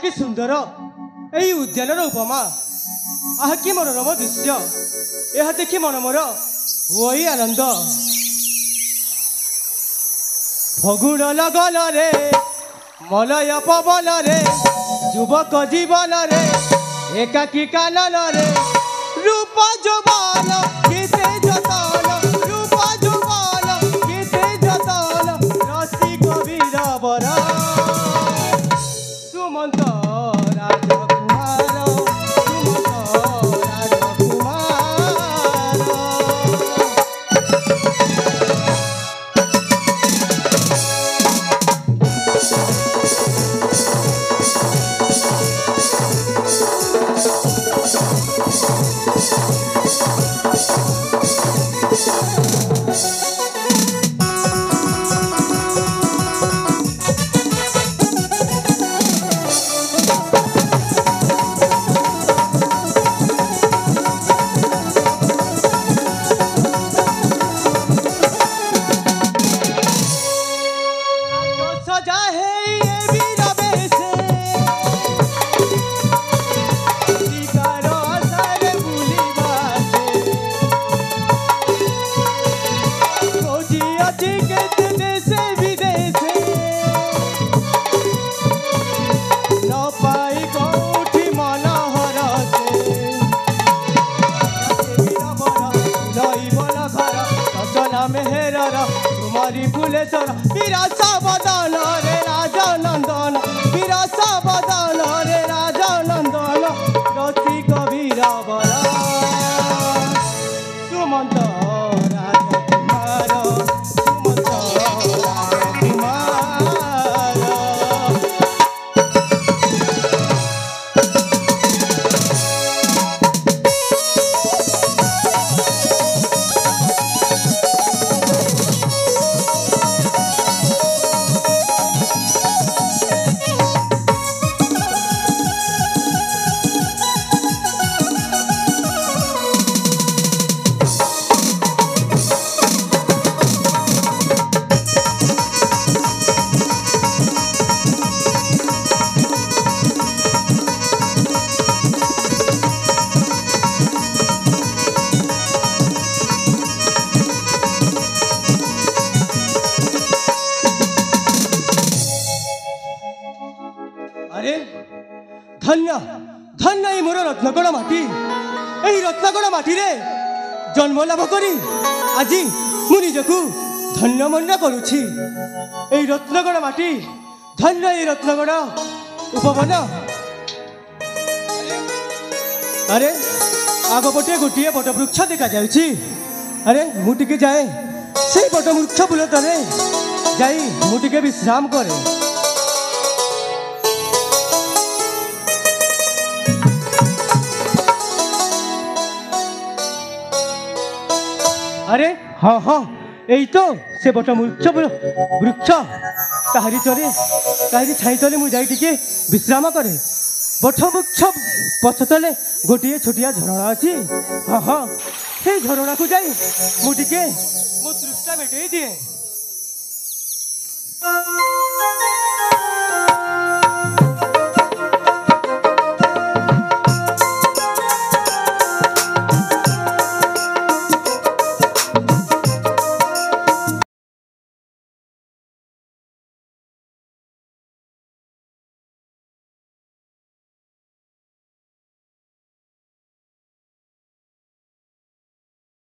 कि सुंदर यही उद्यान उपमा आह कि मनोरम दृश्य यह देखी मन मोर हुई आनंद फगुण लगन रे मलय पवन रे युवक जीवन रे एकाकी कानन रे रूप जवान केते जतन रूप जवान केते जतन रसिक वीरवर सुमंत राजकुमार तुम्हारी फुलेश्वर विरासा बदन रे राजा नंदन विरासा बदन रे राजा नंदन रसिक वीरवर सुमंत राजकुमार सुमंत राजकुमार अरे धन्य धन्य ये मोर रत्नगढ़ माटी यही रत्नगढ़ माटी रे जन्म लाभ करी आज मु निजकू धन्य मन करुछि यही रत्नगढ़ माटी धन्य ये रत्नगढ़ उपवन अरे आगपटे गोटे बटवृक्ष देखा जाउछि अरे मु टिके जाए से बटवृक्ष फूल तले जाई मु टिके विश्राम करे अरे हाँ हाँ यही तो से बट वृक्ष ताहारी तले ताहारी छाई तले मुझे टिके विश्राम करे बट वृक्ष पछ तले गोटे छोटिया झरणा अच्छी हाँ हाँ से झरणा को जाई मुझे मो तृष्णा मेटे दिए